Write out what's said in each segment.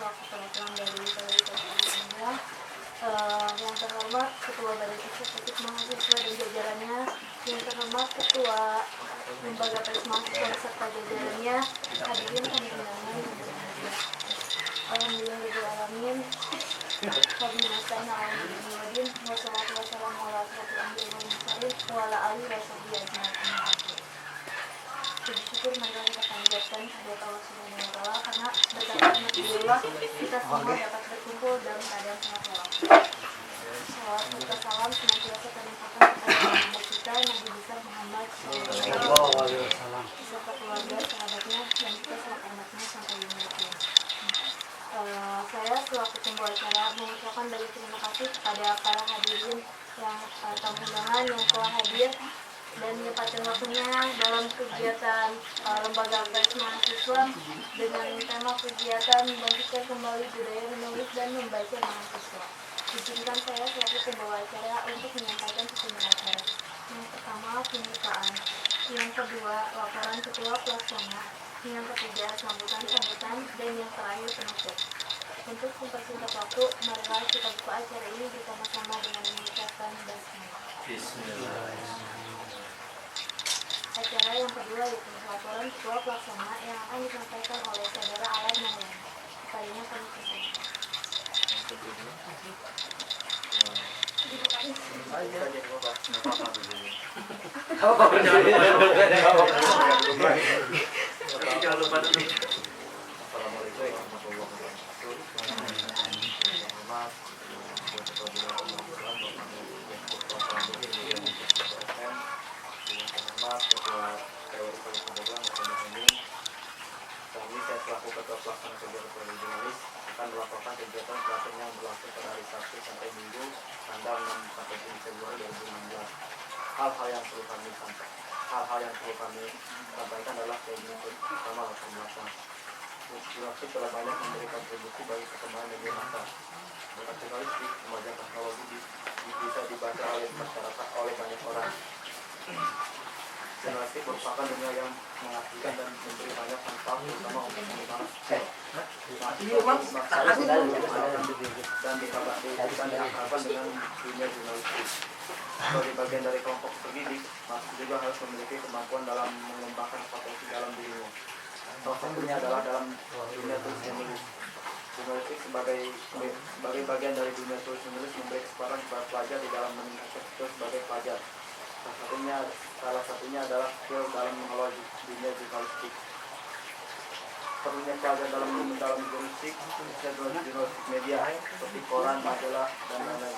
selaku perwakilan dari Anda. Yang terhormat Ketua Badan Eksekutif Mahasiswa dan jajarannya, yang terhormat Ketua Lembaga Pers Mahasiswa serta jajarannya, hadirin kami undangan yang berbahagia. Alhamdulillahirrahmanirrahim. Wabillahi wassalatu wassalamu ala asyrofil anbiya'i wal mursalin wa ala alihi washabbihi ajmain. Puji syukur marilah kita panjatkan kehadirat Allah Subhanahu wa taala karena berkat rahmat kita semua dapat berkumpul dalam keadaan sehat walafiat. Salawat serta salam senantiasa terlimpahkan kepada Nabi kita Nabi besar Muhammad sallallahu alaihi wasallam beserta keluarga, sahabatnya dan kita selaku umatnya sampai yaumil qiyamah. Saya selaku pembawa acara mengucapkan banyak terima kasih kepada para hadirin yang tamu undangan yang telah hadir dan menyempatkan waktunya dalam kegiatan Lembaga Pers Mahasiswa dengan tema kegiatan membangkitkan kembali budaya menulis dan membaca mahasiswa. Izinkan saya selaku pembawa acara untuk menyampaikan sejumlah acara. Yang pertama, pembukaan. Yang kedua, laporan ketua pelaksana. Yang ketiga, sambutan, dan yang terakhir penutup. Untuk mempersingkat waktu, marilah kita buka acara ini bersama-sama dengan mengucapkan Bismillahirrahmanirrahim. Acara yang kedua yaitu laporan ketua pelaksana yang akan disampaikan oleh saudara Alan Maulana. Kepadanya kami persilakan. Jangan lupa dulu. Kami saya selaku Ketua Pelaksana Kegiatan Pelajar Jurnalis akan melaporkan kegiatan pelatihan yang berlangsung pada hari Sabtu sampai Minggu tanggal 6 sampai 7 Februari 2016. Hal-hal yang perlu kami sampaikan adalah keinginan pertama pembahasan. Jurnalistik telah banyak memberikan kontribusi bagi perkembangan media massa. Berkat jurnalistik, kemajuan teknologi bisa dibaca oleh masyarakat oleh banyak orang. Jurnalistik merupakan dunia yang mengasihkan dan memberi banyak manfaat terutama untuk pengembangan dan diakrabkan dengan dunia jurnalistik. Sebagai bagian dari kelompok terdidik, mahasiswa juga harus memiliki kemampuan dalam mengembangkan potensi dalam dirinya. Salah satunya adalah dalam dunia tulis menulis. Jurnalistik sebagai bagian dari dunia tulis menulis memberi kesempatan kepada pelajar di dalam meningkatkan skill sebagai pelajar. Salah satunya adalah skill dalam mengelola dunia jurnalistik. Perlunya pelajar dalam jurnalistik, jurnalistik media seperti koran, majalah, dan lain-lain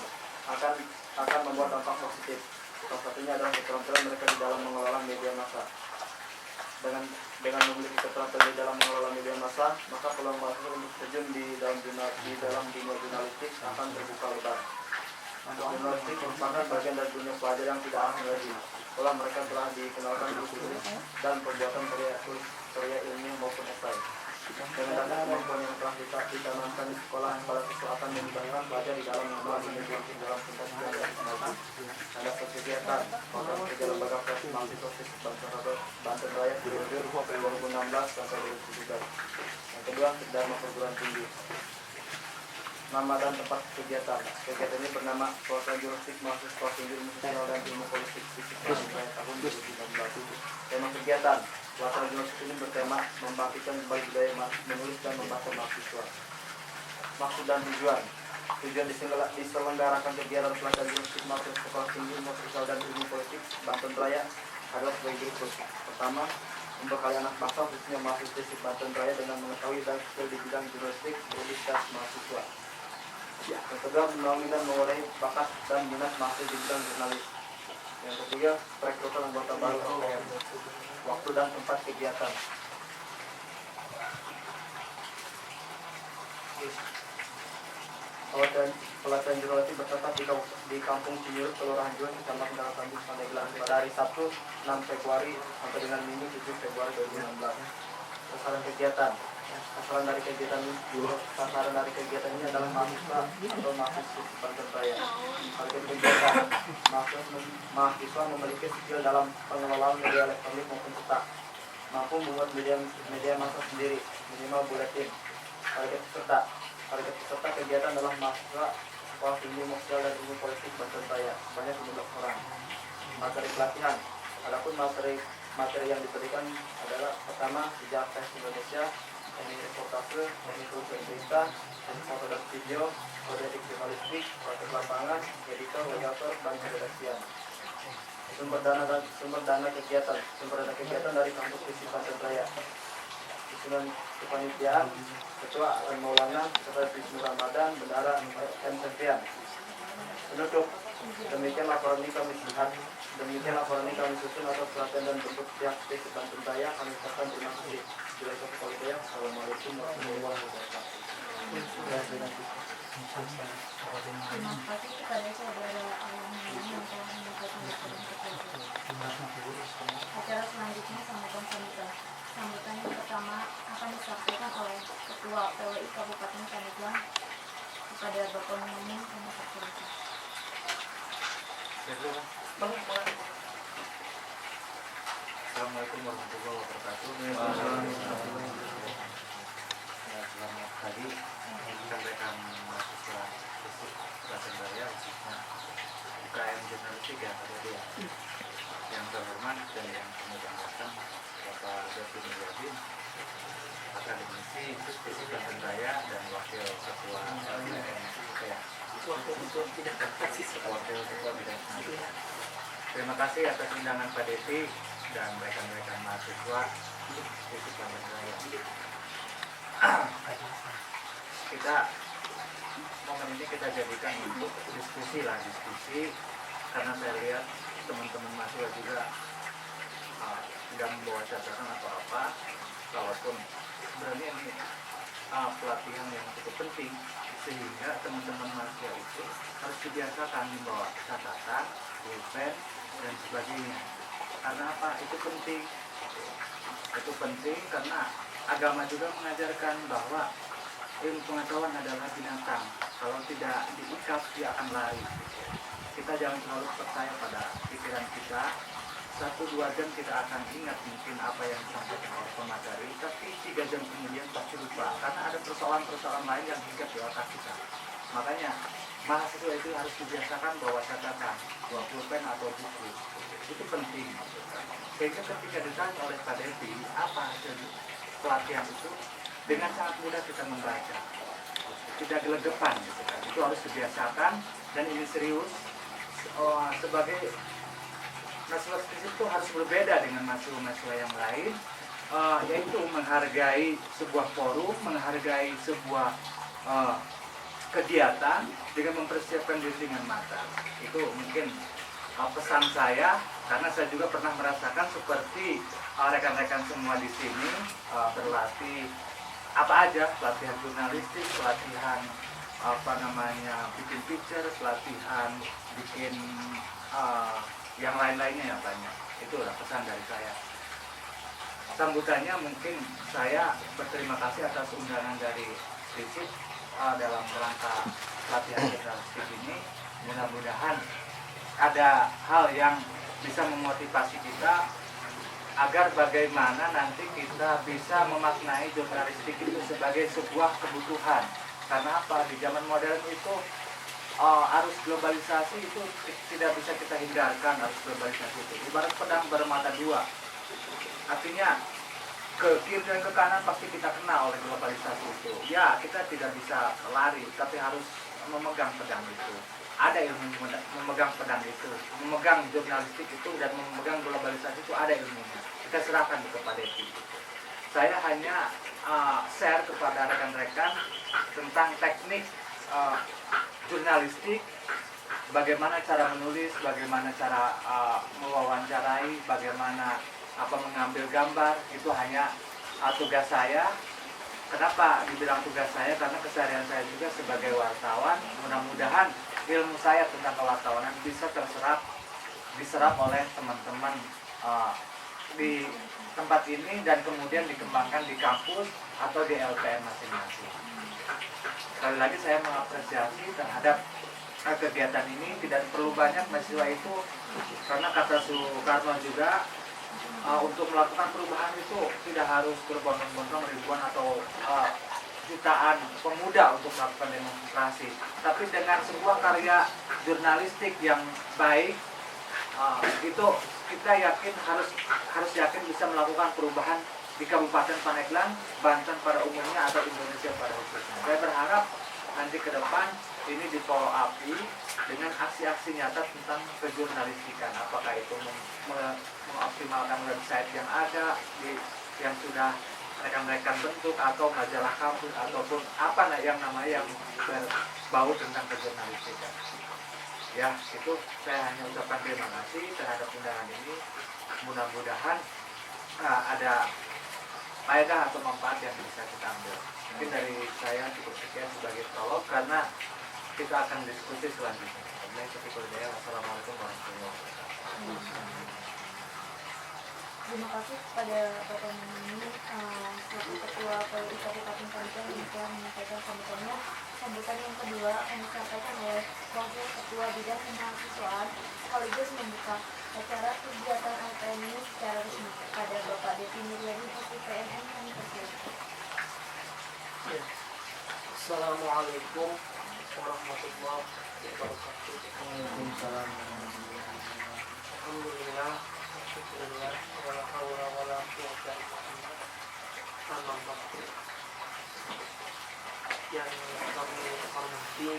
akan membuat dampak positif. Salah satunya adalah keterampilan mereka di dalam mengelola media massa. Dengan memiliki keterampilan di dalam mengelola media massa, maka peluang mahasiswa untuk terjun di dalam dunia jurnalistik akan terbuka lebar. Jurnalistik merupakan bagian dari dunia pelajar yang tidak asing lagi. Setelah mereka telah dikenalkan buku tulis dan pembuatan karya ilmiah maupun esai. Dengan data kemampuan yang telah ditanamkan di sekolah pada siswa akan memudahkan pelajar di dalam mengelola media dalam tingkat dan maju. Ada kegiatan program kerja Lembaga Pers Mahasiswa Banten Raya periode 2016 sampai 2017. Yang kedua, Dharma Perguruan Tinggi. Nama dan tempat kegiatan. Kegiatan ini bernama Pelatihan Jurnalistik Mahasiswa Tinggi Ilmu Sosial dan Ilmu Politik tahun 2016. Tema kegiatan pelatihan jurnalistik ini bertema membangkitkan kembali budaya menulis dan membaca mahasiswa. Maksud dan tujuan. Tujuan diselenggarakan kegiatan pelatihan jurnalistik mahasiswa Sekolah Tinggi Ilmu Sosial dan Ilmu Politik Banten Raya adalah sebagai berikut. Pertama, membekali anak bangsa khususnya mahasiswa di Banten Raya dengan mengetahui dan skill di bidang jurnalistik berkualitas mahasiswa. Yang kedua, menaungi dan mewarai bakat dan minat mahasiswa di bidang jurnalis. Yang ketiga, perekrutan anggota baru LPM. Waktu dan tempat kegiatan. Pelatihan jurnalistik bertempat di Kampung Cinyurut, Kelurahan Juan, Kecamatan Darah Tanjung, Pandeglang pada hari Sabtu 6 Februari sampai dengan Minggu 7 Februari 2016. Sasaran kegiatan. Sasaran dari kegiatan ini adalah mahasiswa atau mahasiswa Banten Raya. Target kegiatan, mahasiswa memiliki skill dalam pengelolaan media elektronik maupun cetak, mampu membuat media massa sendiri, minimal buletin, Target peserta kegiatan dalam mahasiswa Sekolah Tinggi Sosial dan Ilmu Politik Banten Raya sebanyak 15 orang. Materi pelatihan. Adapun materi yang diberikan adalah pertama sejak tes Indonesia, teknik reportase, teknik berita, foto dan video, kode jurnalistik, praktek lapangan, editor, moderator, dan keredaksian. Sumber dana kegiatan dari kampus Fisip Banten Raya. Susunan kepanitiaan, Ketua Alan Maulana, Sekretaris Wisnu Ramadan, Bendara M. Septian. Penutup. Demikian laporan ini kami susun atas perhatian dan bentuk pihak Fisip Banten Raya. Kami ucapkan terima kasih. Assalamualaikum warahmatullahi wabarakatuh. Terima kasih kepada saudara Alam yang telah mendapatkan laporan tersebut. Acara selanjutnya sambutan yang pertama akan disampaikan oleh Ketua PWI Kabupaten Pandeglang kepada Bapak Muhammad Muhammad. Assalamualaikum warahmatullahi wabarakatuh. Selamat pagi rekan-rekan mahasiswa Fisip Banten Raya, khususnya UKM Jurnalistik ya Pak Dede ya. Yang terhormat dan yang kemudian datang Bapak Dodi Mulyadi, akademisi Fisip Banten Raya dan Wakil Ketua Wakil Ketua Bidang Pendidikan. Terima kasih atas undangan Pak Dede dan rekan-rekan mahasiswa Fisip Banten Raya. Momen ini kita jadikan untuk diskusi karena saya lihat teman-teman mahasiswa juga tidak membawa catatan atau apa, walaupun sebenarnya ini pelatihan yang cukup penting sehingga teman-teman mahasiswa itu harus dibiasakan membawa catatan, pulpen dan sebagainya. Karena apa? Itu penting karena agama juga mengajarkan bahwa ilmu pengetahuan adalah binatang. Kalau tidak diikat, dia akan lari. Kita jangan terlalu percaya pada pikiran kita. 1-2 jam kita akan ingat mungkin apa yang disampaikan oleh pemateri, tapi 3 jam kemudian pasti lupa. Karena ada persoalan-persoalan lain yang hinggap di otak kita. Makanya mahasiswa itu harus dibiasakan bawa catatan, bawa pulpen atau buku. Itu penting. Sehingga ketika ditanya oleh Pak Devi, apa hasil pelatihan itu, dengan sangat mudah kita membaca, tidak gelegepan gitu kan. Itu harus dibiasakan dan ini serius. Sebagai mahasiswa fisip itu harus berbeda dengan mahasiswa yang lain, yaitu menghargai sebuah forum, menghargai sebuah kegiatan dengan mempersiapkan diri dengan matang. Itu mungkin pesan saya, karena saya juga pernah merasakan seperti rekan-rekan semua di sini berlatih apa aja, pelatihan jurnalistik, pelatihan bikin picture, pelatihan bikin yang lain-lainnya ya banyak. Itulah pesan dari saya. Sambutannya mungkin saya berterima kasih atas undangan dari Fisip dalam rangka pelatihan jurnalistik ini. Mudah-mudahan ada hal yang bisa memotivasi kita agar bagaimana nanti kita bisa memaknai jurnalistik itu sebagai sebuah kebutuhan. Karena apa? Di zaman modern itu arus globalisasi itu tidak bisa kita hindarkan. Arus globalisasi itu ibarat pedang bermata dua. Artinya ke kiri dan ke kanan pasti kita kena oleh globalisasi itu. Ya, kita tidak bisa lari, tapi harus memegang pedang itu. Ada ilmu memegang pedang itu, memegang jurnalistik itu dan memegang globalisasi itu, ada ilmunya. Kita serahkan kepada itu. Saya hanya share kepada rekan-rekan tentang teknik jurnalistik, bagaimana cara menulis, bagaimana cara mewawancarai, bagaimana mengambil gambar. Itu hanya tugas saya. Kenapa dibilang tugas saya? Karena keseharian saya juga sebagai wartawan. Mudah-mudahan ilmu saya tentang kewartawanan bisa diserap oleh teman-teman di tempat ini dan kemudian dikembangkan di kampus atau di LPM masing-masing. Sekali lagi saya mengapresiasi terhadap kegiatan ini. Tidak perlu banyak mahasiswa itu, karena kata Soekarno juga untuk melakukan perubahan itu tidak harus berbondong-bondong ribuan atau jutaan pemuda untuk melakukan demonstrasi, tapi dengan sebuah karya jurnalistik yang baik, itu kita yakin harus yakin bisa melakukan perubahan di Kabupaten Pandeglang, Banten pada umumnya atau Indonesia pada khususnya. Saya berharap nanti ke depan ini di follow up dengan aksi-aksi nyata tentang kejurnalistikan, apakah itu mengoptimalkan website yang ada yang sudah rekan-rekan bentuk, atau majalah kampus, ataupun apa yang namanya yang berbau tentang kejurnalistikan. Ya, itu saya hanya ucapkan terima kasih terhadap undangan ini. Mudah-mudahan ada faedah atau manfaat yang bisa kita ambil. Mungkin dari saya cukup sekian sebagai prolog, karena kita akan diskusi selanjutnya. Wassalamualaikum warahmatullahi wabarakatuh. Terima kasih kepada Bapak Mani, selaku Ketua PWI Kabupaten Pandeglang yang telah menyampaikan sambutannya. Sambutan yang kedua akan disampaikan oleh Wakil Ketua Bidang Kemahasiswaan sekaligus membuka acara kegiatan LPM ini secara resmi pada Bapak Devi Nuryadi, PNM kami persilakan. Assalamualaikum warahmatullahi wabarakatuh. Waalaikumsalam. Alhamdulillah, syukurillah, wala haula wala quwwata illa billah. Amma ba'du. Yang kami hormati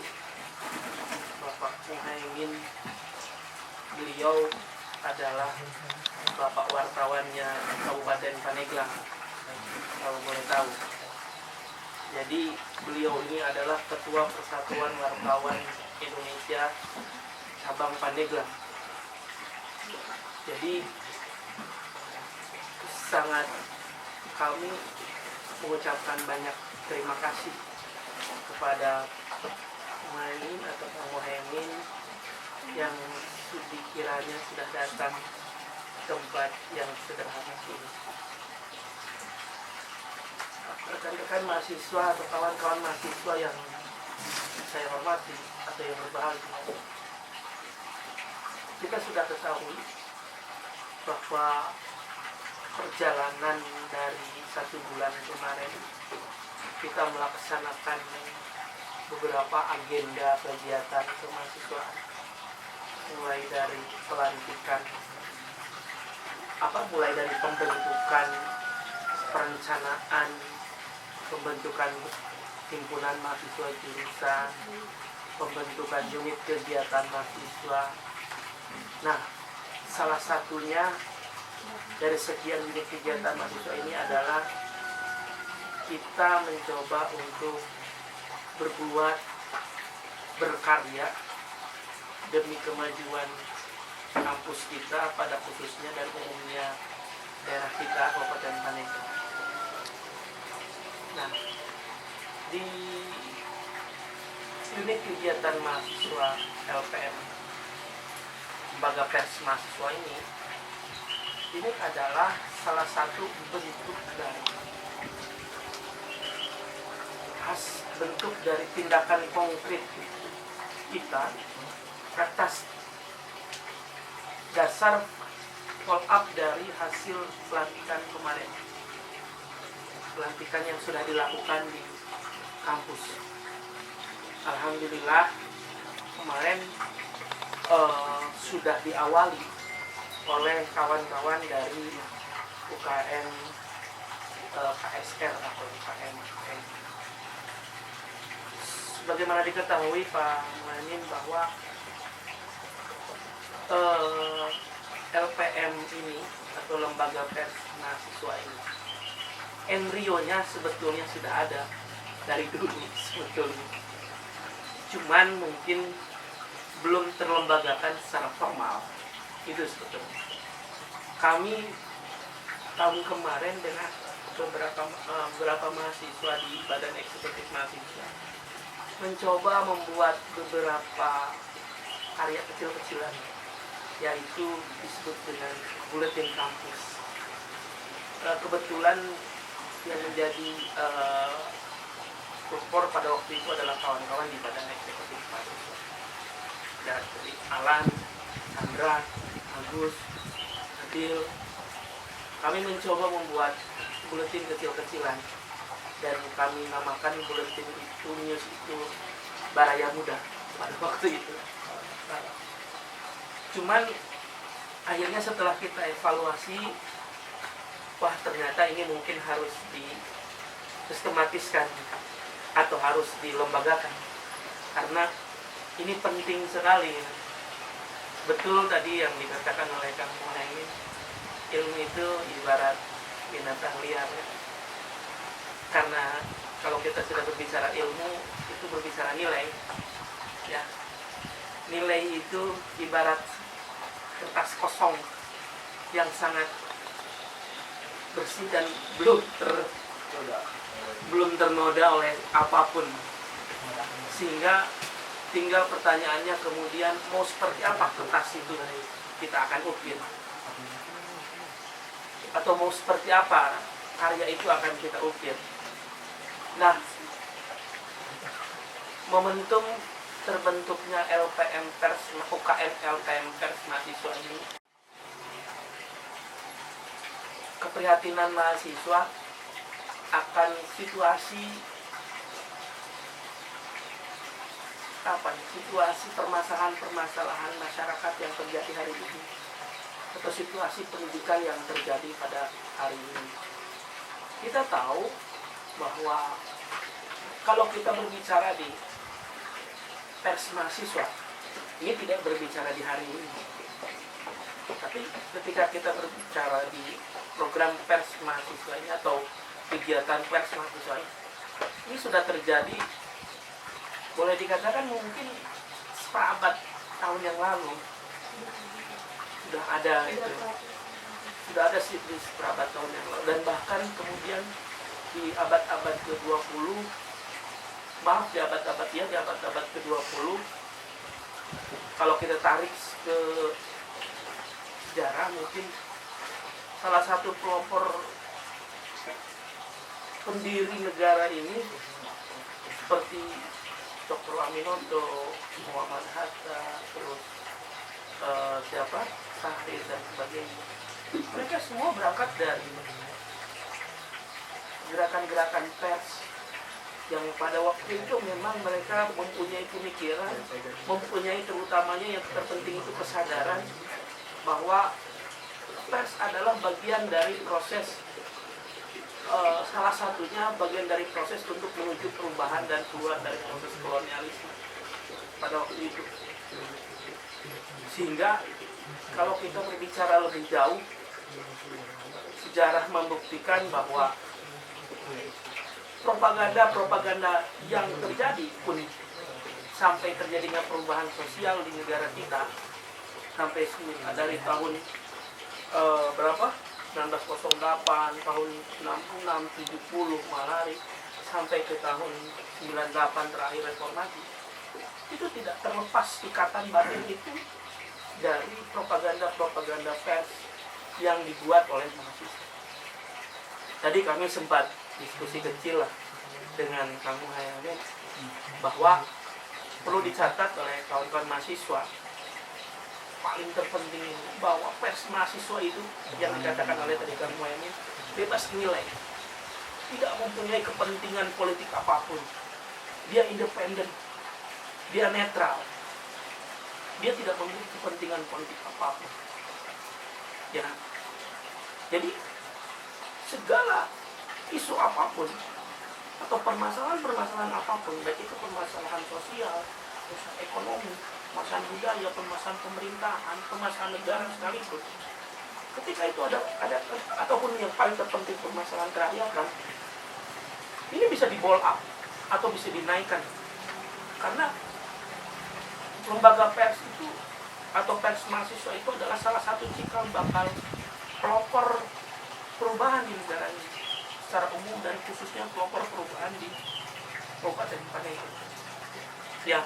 Bapak Muhaimin, beliau adalah Bapak wartawannya Kabupaten Pandeglang, kalau boleh tahu. Jadi beliau ini adalah Ketua Persatuan Wartawan Indonesia cabang Pandeglang. Jadi sangat kami mengucapkan banyak terima kasih kepada Muhaimin atau Pak Muhaimin yang dikiranya sudah datang tempat yang sederhana ini. Rekan-rekan mahasiswa atau kawan-kawan mahasiswa yang saya hormati atau yang berbahagia, kita sudah ketahui bahwa perjalanan dari 1 bulan kemarin kita melaksanakan beberapa agenda kegiatan kemahasiswaan, mulai dari pelantikan, mulai dari pembentukan, perencanaan, pembentukan himpunan mahasiswa jurusan, pembentukan unit kegiatan mahasiswa. Nah, salah satunya dari sekian unit kegiatan mahasiswa ini adalah kita mencoba untuk berkarya demi kemajuan kampus kita pada khususnya dan umumnya daerah kita, Kabupaten Pandeglang. Nah, di unit kegiatan mahasiswa LPM, Lembaga Pers Mahasiswa ini adalah salah satu bentuk dari tindakan konkret kita atas dasar follow up dari hasil pelantikan kemarin, pelantikan yang sudah dilakukan di kampus. Alhamdulillah kemarin sudah diawali oleh kawan-kawan dari UKM KSR atau UKM. Sebagaimana diketahui Pak Muhaimin bahwa LPM ini atau Lembaga Pers Mahasiswa ini, embrionya sebetulnya sudah ada dari dulu sebetulnya, cuman mungkin belum terlembagakan secara formal. Itu sebetulnya kami tahun kemarin dengan beberapa mahasiswa di Badan Eksekutif Mahasiswa mencoba membuat beberapa karya kecil-kecilan, yaitu disebut dengan buletin kampus. Kebetulan yang menjadi pelopor pada waktu itu adalah kawan-kawan di Badan Eksekutif Mahasiswa, dari Alan, Sandra, Agus, Adil. Kami mencoba membuat buletin kecil-kecilan dan kami namakan buletin itu, news itu Baraya Muda pada waktu itu. Cuman akhirnya setelah kita evaluasi, wah ternyata ini mungkin harus disistematiskan atau harus dilembagakan, karena ini penting sekali. Betul tadi yang dikatakan oleh Kang Muhaimin, ilmu itu ibarat binatang liar ya. Karena kalau kita sudah berbicara ilmu, itu berbicara nilai ya. Nilai itu ibarat kertas kosong yang sangat bersih dan belum ternoda oleh apapun, sehingga tinggal pertanyaannya kemudian mau seperti apa kertas itu kita akan ukir, atau mau seperti apa karya itu akan kita ukir. Nah, momentum terbentuknya LPM Pers, UKM LPM Pers mahasiswa ini, keprihatinan mahasiswa akan situasi permasalahan masyarakat yang terjadi hari ini, atau situasi pendidikan yang terjadi pada hari ini. Kita tahu bahwa kalau kita berbicara di pers mahasiswa, ini tidak berbicara di hari ini, tapi ketika kita berbicara di program pers mahasiswa ini atau kegiatan pers mahasiswa ini sudah terjadi, boleh dikatakan mungkin seperabad tahun yang lalu sudah ada itu, sudah ada siklus seperabad tahun yang lalu, dan bahkan kemudian di abad-abad ke-20, di abad-abad ke-20, kalau kita tarik ke sejarah, mungkin salah satu pelopor pendiri negara ini seperti Dr. Aminoto, Muhammad Hatta, terus Sahrir dan sebagainya. Mereka semua berangkat dari gerakan-gerakan pers yang pada waktu itu memang mereka mempunyai pemikiran, mempunyai terutamanya yang terpenting itu kesadaran bahwa pers adalah bagian dari proses, salah satunya bagian dari proses untuk menuju perubahan dan keluar dari proses kolonialisme pada waktu itu. Sehingga kalau kita berbicara lebih jauh, sejarah membuktikan bahwa propaganda yang terjadi pun sampai terjadinya perubahan sosial di negara kita sampai dari tahun 1908, tahun 66, 70 malari sampai ke tahun 98 terakhir reformasi, itu tidak terlepas ikatan batin itu dari propaganda pers yang dibuat oleh mahasiswa. Tadi kami sempat diskusi kecil lah dengan Kang Muhaimin bahwa perlu dicatat oleh kawan-kawan mahasiswa, paling terpenting bahwa pers mahasiswa itu yang dikatakan oleh tadi Kang Muhaimin bebas nilai, tidak mempunyai kepentingan politik apapun, dia independen, dia netral, dia tidak memiliki kepentingan politik apapun ya. Jadi segala isu apapun atau permasalahan apapun, baik itu permasalahan sosial, permasalahan ekonomi, permasalahan budaya, permasalahan pemerintahan, permasalahan negara sekalipun, ketika itu ada ataupun yang paling terpenting permasalahan kerakyatan, ini bisa di bold up atau bisa dinaikkan, karena lembaga pers itu atau pers mahasiswa itu adalah salah satu cikal bakal pelopor perubahan di negara ini secara umum, dan khususnya pelopor perubahan di Kabupaten Pangandaran. Ya,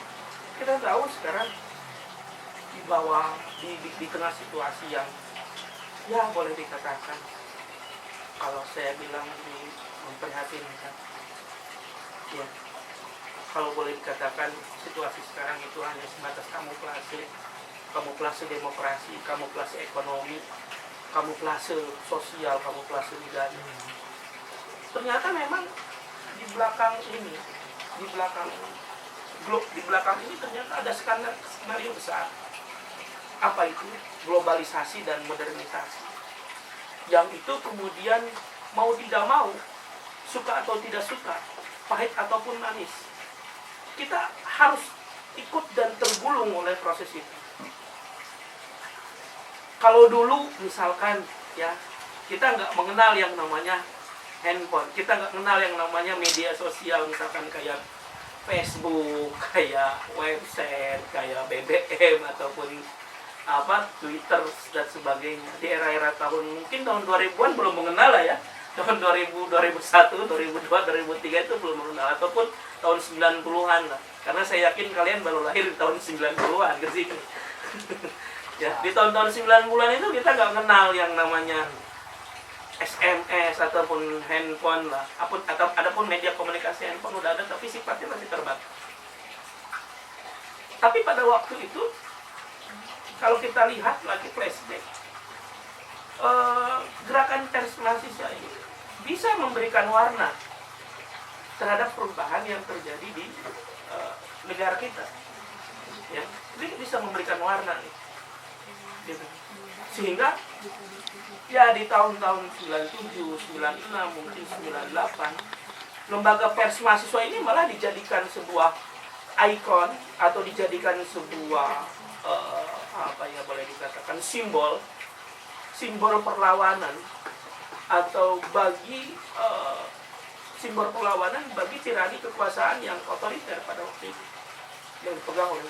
kita tahu sekarang di bawah di tengah situasi yang ya boleh dikatakan, kalau saya bilang ini memprihatinkan, ya kalau boleh dikatakan situasi sekarang itu hanya sebatas kamuflase demokrasi, kamuflase ekonomi, kamuflase sosial, kamuflase budaya. Ternyata memang di belakang ini, di belakang ini ternyata ada skenario besar. Apa itu? Globalisasi dan modernisasi. Yang itu kemudian mau tidak mau, suka atau tidak suka, pahit ataupun manis, kita harus ikut dan tergulung oleh proses itu. Kalau dulu misalkan ya, kita nggak mengenal yang namanya handphone, kita nggak kenal yang namanya media sosial, misalkan kayak Facebook, kayak website, kayak BBM ataupun Twitter dan sebagainya. Di era-era mungkin tahun 2000-an belum mengenal lah ya. Tahun 2000, 2001, 2002, 2003 itu belum mengenal, ataupun tahun 90-an lah. Karena saya yakin kalian baru lahir di tahun 90-an ke sini. Ya, di tahun-tahun 90-an itu kita nggak kenal yang namanya SMS ataupun handphone lah. Adapun media komunikasi handphone udah ada, tapi sifatnya masih terbatas. Tapi pada waktu itu, kalau kita lihat lagi flashback, gerakan pers mahasiswa ini bisa memberikan warna terhadap perubahan yang terjadi di negara kita. Ya, ini bisa memberikan warna nih. Gitu. Sehingga ya di tahun-tahun 97, 96, mungkin 98, lembaga pers mahasiswa ini malah dijadikan sebuah ikon atau dijadikan sebuah boleh dikatakan simbol perlawanan, atau bagi simbol perlawanan bagi tirani kekuasaan yang otoriter pada waktu itu yang dipegang oleh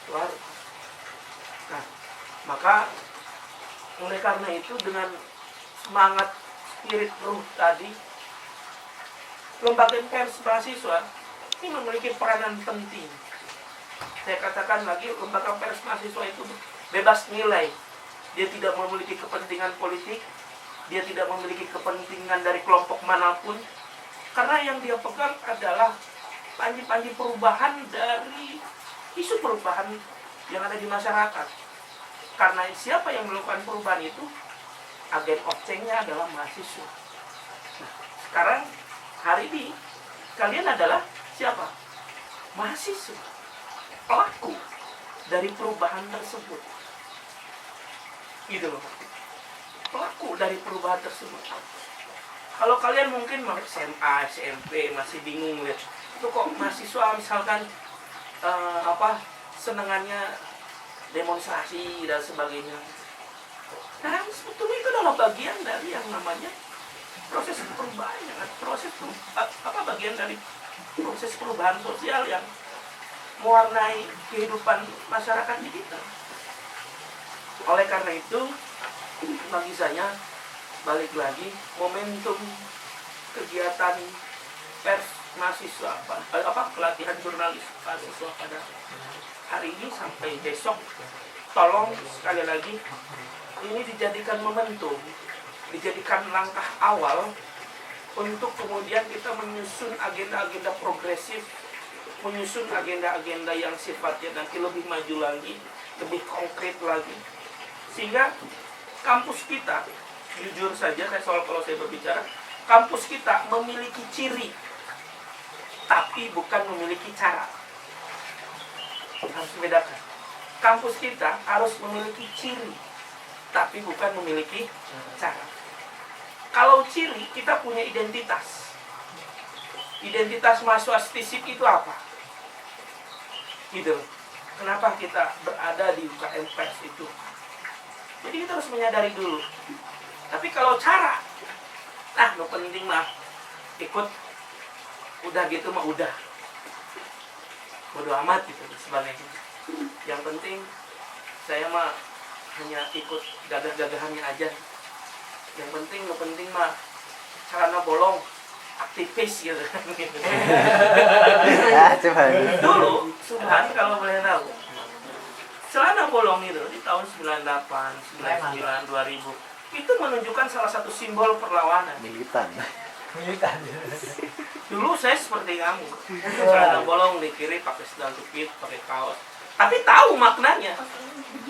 Soeharto. Nah, maka oleh karena itu, dengan semangat spirit ruh tadi, lembaga pers mahasiswa ini memiliki peranan penting. Saya katakan lagi, lembaga pers mahasiswa itu bebas nilai. Dia tidak memiliki kepentingan politik, dia tidak memiliki kepentingan dari kelompok manapun, karena yang dia pegang adalah panji-panji perubahan dari isu perubahan yang ada di masyarakat. Karena siapa yang melakukan perubahan itu, agen objeknya adalah mahasiswa. Nah, sekarang hari ini kalian adalah siapa? Mahasiswa, pelaku dari perubahan tersebut. Gitu loh, pelaku dari perubahan tersebut. Kalau kalian mungkin SMA, SMP masih bingung lihat, itu kok mahasiswa misalkan senengannya demonstrasi dan sebagainya. Nah, sebetulnya itu adalah bagian dari yang namanya proses perubahan, bagian dari proses perubahan sosial yang mewarnai kehidupan masyarakat di kita. Oleh karena itu, bagi saya, balik lagi, momentum kegiatan pers mahasiswa, pelatihan jurnalis mahasiswa pada hari ini sampai besok, tolong sekali lagi, ini dijadikan momentum, dijadikan langkah awal untuk kemudian kita menyusun agenda-agenda progresif, menyusun agenda-agenda yang sifatnya nanti lebih maju lagi, lebih konkret lagi, sehingga kampus kita, jujur saja, kalau saya berbicara, kampus kita memiliki ciri, tapi bukan memiliki cara. Harus membedakan. Kampus kita harus memiliki ciri, tapi bukan memiliki cara. Kalau ciri, kita punya identitas. Identitas mahasiswa STISIP itu apa? Gitu. Kenapa kita berada di UKM Pers itu? Jadi kita harus menyadari dulu. Tapi kalau cara, penting mah ikut, udah gitu mah udah. Bodo amat gitu sebagainya. Yang penting saya mah hanya ikut gagah-gagahannya aja. Yang penting mah celana bolong, aktivis gitu. Dulu Subhan kalau boleh tahu, celana bolong itu di tahun 98, 99, 2000 itu menunjukkan salah satu simbol perlawanan. Militan. Dulu saya seperti kamu, celana bolong di kiri pakai sandal jepit, pakai kaos. Tapi tahu maknanya.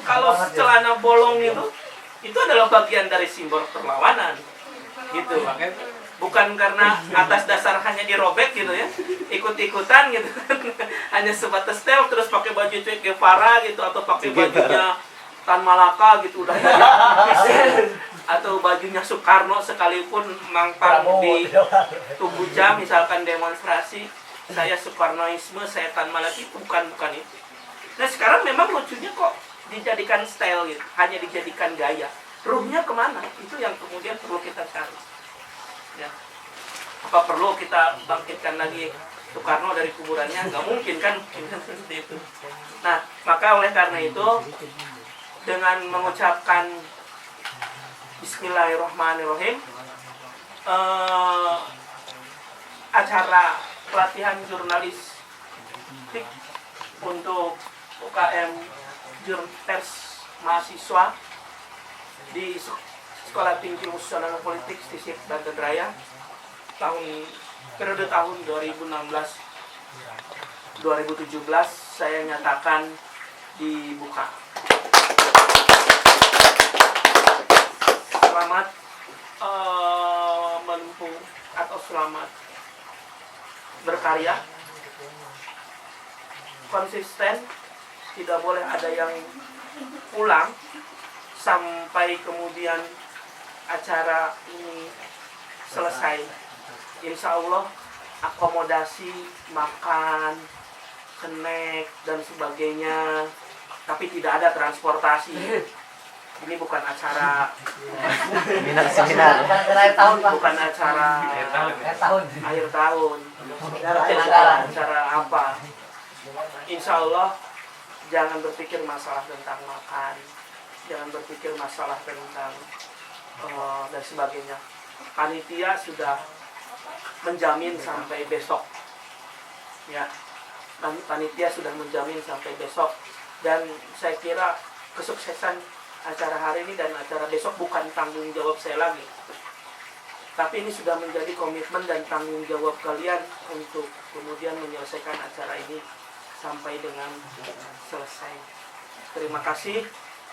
Kalau celana bolong itu adalah bagian dari simbol perlawanan. Gitu. bukan karena atas dasar hanya dirobek gitu ya, ikut-ikutan gitu hanya sebatas style terus pakai baju Che Guevara gitu atau pakai bajunya Tan Malaka gitu udah atau bajunya Soekarno sekalipun mangkang di Tuguja misalkan demonstrasi saya Soekarnoisme, saya Tan Malaka, itu bukan itu. Nah sekarang memang lucunya kok dijadikan style gitu, hanya dijadikan gaya. Ruhnya kemana? Itu yang kemudian perlu kita cari. Ya. Apa perlu kita bangkitkan lagi Soekarno dari kuburannya? Nggak mungkin kan? Seperti itu. Nah, maka oleh karena itu dengan mengucapkan Bismillahirrahmanirrahim, acara pelatihan jurnalistik untuk UKM Jurnpers mahasiswa di Sekolah Tinggi Khusus Sarjana Politik Stisip Banten Raya periode tahun 2016-2017 saya nyatakan dibuka. Selamat menempuh atau selamat berkarya, konsisten, tidak boleh ada yang pulang sampai kemudian acara ini selesai. Insya Allah akomodasi, makan, snack dan sebagainya, tapi tidak ada transportasi. Ini bukan acara seminar, bukan acara akhir tahun, acara apa. Insya Allah jangan berpikir masalah tentang makan, jangan berpikir masalah tentang dan sebagainya. Panitia sudah menjamin sampai besok, ya. Panitia sudah menjamin sampai besok, dan saya kira kesuksesan acara hari ini dan acara besok bukan tanggung jawab saya lagi, tapi ini sudah menjadi komitmen dan tanggung jawab kalian untuk kemudian menyelesaikan acara ini sampai dengan selesai. Terima kasih.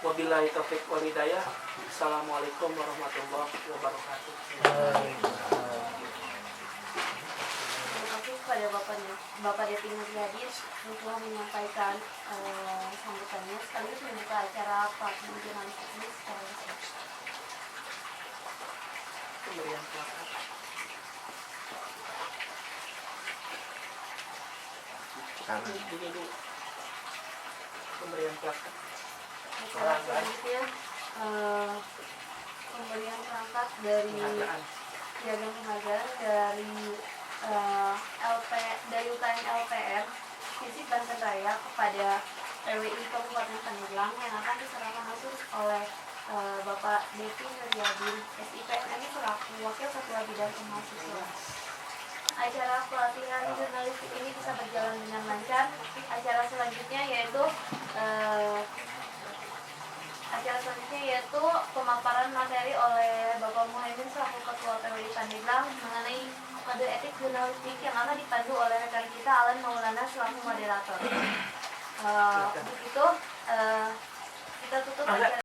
Wabillahi taufiq wal hidayah. Assalamualaikum warahmatullahi wabarakatuh. Terima kasih kepada Bapak Depi Nurjadin yang telah menyampaikan sambutannya sekaligus membuka acara pelatihan jurnalistik ini secara resmi. Pemberian plakat. Ini dulu. Pemberian plakat. Acara selanjutnya pemberian perangkat dari piagam penghargaan dari dari UKM LPR Stisip Banten Raya kepada PWI Kabupaten Pandeglang yang akan diserahkan langsung oleh Bapak Depi Nurjadin SIPMM selaku Wakil Ketua Bidang Kemahasiswaan. Acara pelatihan jurnalistik ini bisa berjalan dengan lancar. Acara selanjutnya yaitu pemaparan materi oleh Bapak Muhaimin selaku Ketua PWI Pandeglang mengenai kode etik jurnalistik yang akan dipandu oleh rekan kita Alan Maulana selaku moderator. Untuk itu kita tutup acara.